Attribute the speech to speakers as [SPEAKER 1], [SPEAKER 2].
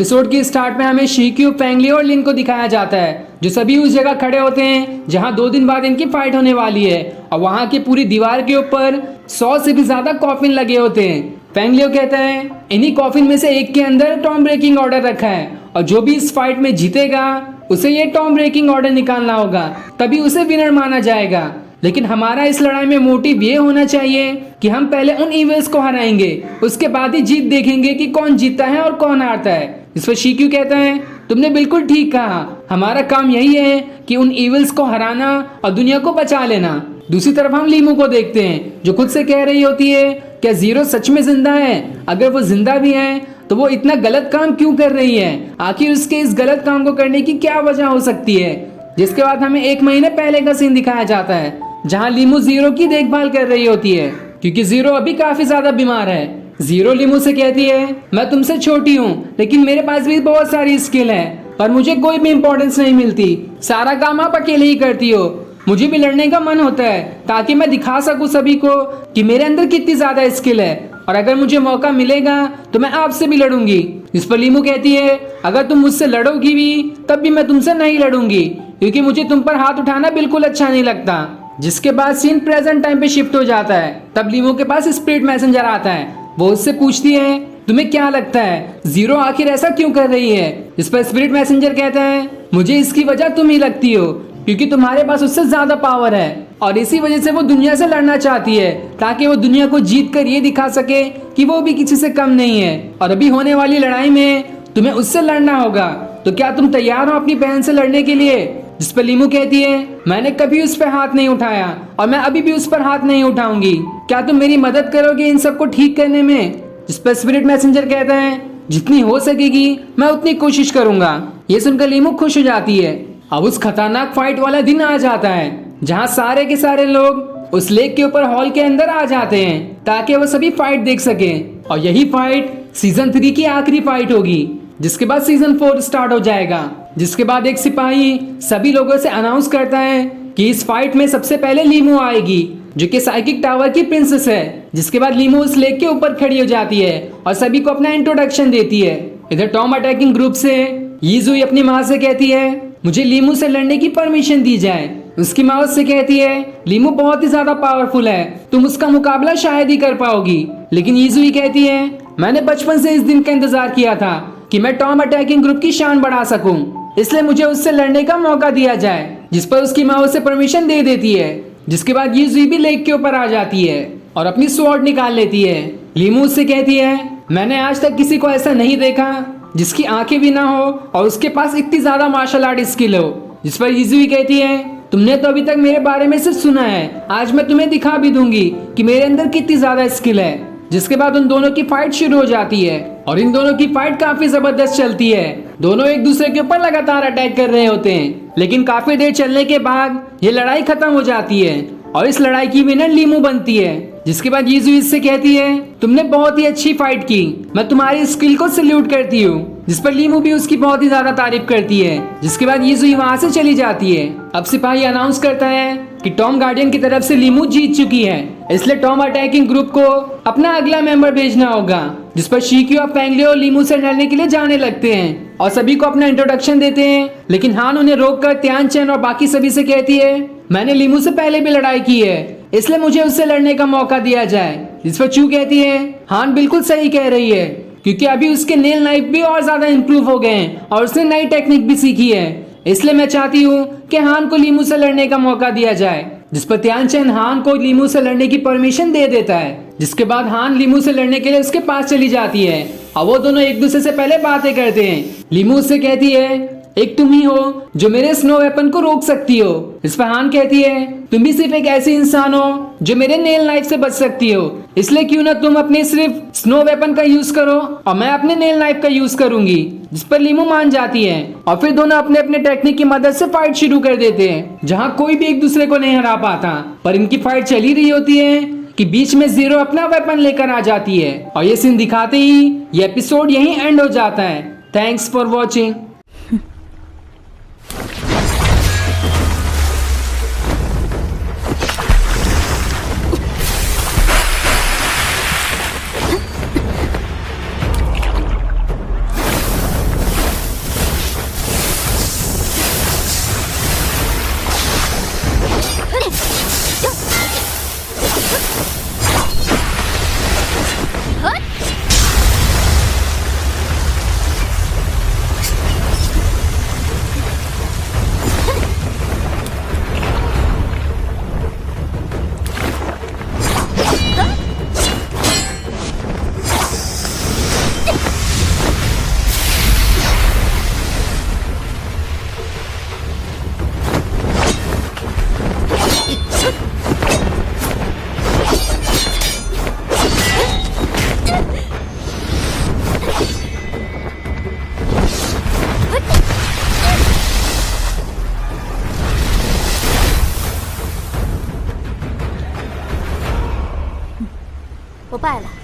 [SPEAKER 1] Episode की start में हमें शिक्यू, फेंगली और लिन को दिखाया जाता है जो सभी उस जगह खड़े होते हैं जहां 2 दिन बाद इनकी फाइट होने वाली है और वहां की पूरी दीवार के ऊपर 100 से भी ज्यादा कॉफिन लगे होते हैं। फेंगलियो कहता है इन्हीं कॉफिन में से एक के अंदर टॉम ब्रेकिंग ऑर्डर रखा है और जो भी इस फाइट में जीतेगा उसे ये टॉम ब्रेकिंग ऑर्डर निकालना होगा, तभी उसे विनर माना जाएगा। लेकिन हमारा इस लड़ाई में मोटिव ये होना चाहिए कि हम पहले उन इविल्स को हराएंगे, उसके बाद ही जीत देखेंगे कि कौन जीतता है और कौन हारता है। इस पर शिक्यू कहता है तुमने बिल्कुल ठीक कहा, हमारा काम यही है कि उन इविल्स को हराना और दुनिया को बचा लेना। दूसरी तरफ हम लीमू को देखते हैं जो खुद से कह रही होती है क्या जीरो सच में जिंदा है? अगर वो जिंदा भी है तो वो इतना गलत काम क्यों कर रही है? आखिर उसके इस गलत काम को करने की क्या वजह हो सकती है? जिसके बाद हमें 1 महीने पहले का सीन दिखाया जाता है जहां लीमू जीरो की देखभाल कर रही होती है क्योंकि जीरो अभी काफी ज्यादा बीमार है। जीरो लीमू से कहती है मैं तुमसे छोटी हूँ लेकिन मेरे पास भी बहुत सारी स्किल है पर मुझे कोई भी इम्पोर्टेंस नहीं मिलती, सारा काम आप अकेले ही करती हो। मुझे भी लड़ने का मन होता है ताकि मैं दिखा सकूं सभी को कि मेरे अंदर कितनी ज्यादा स्किल है और अगर मुझे मौका मिलेगा तो मैं आपसे भी लड़ूंगी। इस पर लीमू कहती है अगर तुम मुझसे लड़ोगी भी तब भी मैं तुमसे नहीं लड़ूंगी क्योंकि मुझे तुम पर हाथ उठाना बिल्कुल अच्छा नहीं लगता। जिसके बाद सीन प्रेजेंट टाइम पे शिफ्ट हो जाता है। तब लीमू के पास स्पिरिट मैसेंजर आता है, वो उससे पूछती है तुम्हें क्या लगता है जीरो आखिर ऐसा क्यों कर रही है? इस पर स्पिरिट मैसेंजर कहता है मुझे इसकी वजह तुम ही लगती हो क्योंकि तुम्हारे पास उससे ज्यादा पावर है और इसी वजह से वो दुनिया से लड़ना चाहती है ताकि वो दुनिया को जीत कर ये दिखा सके कि वो भी किसी से कम नहीं है और अभी होने वाली लड़ाई में तुम्हें उससे लड़ना होगा। तो क्या तुम तैयार हो अपनी बहन से लड़ने के लिए? जिस पर लीमू कहती है मैंने कभी उस पर हाथ नहीं उठाया और मैं अभी भी उस पर हाथ नहीं उठाऊंगी, क्या तुम मेरी मदद करोगे इन सबको ठीक करने में? जिस पर स्पिरिट मैसेंजर कहता है जितनी हो सकेगी मैं उतनी कोशिश करूंगा। ये सुनकर लीमू खुश हो जाती है। अब उस खतरनाक फाइट वाला दिन आ जाता है जहां सारे के सारे लोग उस लेक के ऊपर हॉल के अंदर आ जाते हैं ताकि वो सभी फाइट देख सकें और यही फाइट सीजन 3 की आखिरी फाइट होगी। जिसके बाद सीजन 4 स्टार्ट हो जाएगा। जिसके बाद एक सिपाही सभी लोगों से अनाउंस करता है कि इस फाइट में सबसे पहले लीमू आएगी जो कि साइकिक टावर की प्रिंसेस है। जिसके बाद लीमू उस लेक के ऊपर खड़ी हो जाती है और सभी को अपना इंट्रोडक्शन देती है। इधर टॉम अटैकिंग ग्रुप से यीजुई अपनी माँ से कहती है मुझे लीमू से लड़ने की परमिशन दी जाए। उसकी माँ उससे कहती है लीमू बहुत ही ज्यादा पावरफुल है, तुम उसका मुकाबला शायद ही कर पाओगी। लेकिन यीजुई कहती है मैंने बचपन से इस दिन का इंतजार किया था कि मैं टॉम अटैकिंग ग्रुप की शान बढ़ा सकूं, इसलिए मुझे उससे लड़ने का मौका दिया जाए। जिस पर उसकी माँ उसे परमिशन दे देती है। जिसके बाद यीजुई भी लेक के ऊपर आ जाती है और अपनी स्वॉर्ड निकाल लेती है। लीमू उससे कहती है मैंने आज तक किसी को ऐसा नहीं देखा जिसकी आंखें भी ना हो और उसके पास इतनी ज्यादा मार्शल आर्ट स्किल हो। जिस पर यीजुई कहती है तुमने तो अभी तक मेरे बारे में सिर्फ सुना है, आज मैं तुम्हें दिखा भी दूंगी कि मेरे अंदर कितनी ज्यादा स्किल है। जिसके बाद उन दोनों की फाइट शुरू हो जाती है और इन दोनों की फाइट काफी जबरदस्त चलती है। दोनों एक दूसरे के ऊपर लगातार अटैक कर रहे होते हैं लेकिन काफी देर चलने के बाद ये लड़ाई खत्म हो जाती है और इस लड़ाई की विनर लीमू बनती है। जिसके बाद यीजुई इससे कहती है तुमने बहुत ही अच्छी फाइट की, मैं तुम्हारी स्किल को सल्यूट करती हूँ। जिस पर लीमू भी उसकी बहुत ही ज्यादा तारीफ करती है। जिसके बाद यीजुई वहाँ से चली जाती है। अब सिपाही अनाउंस करता है कि टॉम गार्डियन की तरफ से लीमू जीत चुकी है, इसलिए टॉम अटैकिंग ग्रुप को अपना अगला मेंबर भेजना होगा। जिस पर शिक्यू और फेंगलियो और लीमू से लड़ने के लिए जाने लगते हैं और सभी को अपना इंट्रोडक्शन देते हैं। लेकिन हान उन्हें रोककर त्यानचेन और बाकी सभी से कहती है मैंने लीमू से पहले भी लड़ाई की है, इसलिए मुझे उससे लड़ने का मौका दिया जाए। जिस पर चू कहती है हान बिल्कुल सही कह रही है क्योंकि अभी उसके नेल नाइफ भी और ज्यादा इंप्रूव हो गए हैं और उसने नई टेक्निक भी सीखी है, इसलिए मैं चाहती हूँ कि हान को लीमू से लड़ने का मौका दिया जाए। जिस पर त्यानचेन हान को लीमू से लड़ने की परमिशन दे देता है। जिसके बाद हान लीमू से लड़ने के लिए उसके पास चली जाती है और वो दोनों एक दूसरे से पहले बातें करते हैं। लीमू उससे कहती है एक तुम ही हो जो मेरे स्नो वेपन को रोक सकती हो। इस पर हान कहती है तुम भी सिर्फ एक ऐसी इंसान हो जो मेरे नेल नाइफ से बच सकती हो, इसलिए क्यों ना तुम अपने सिर्फ स्नो वेपन का यूज करो और मैं अपने नेल नाइफ का यूज करूंगी। जिस पर लीमू मान जाती है और फिर दोनों अपने अपने टेक्निक की मदद से फाइट शुरू कर देते हैं जहां कोई भी एक दूसरे को नहीं हरा पाता। पर इनकी फाइट चल ही रही होती है कि बीच में जीरो अपना वेपन लेकर आ जाती है और ये सीन दिखाते ही ये एपिसोड यहीं एंड हो जाता है। Thanks for watching.
[SPEAKER 2] पाएगा।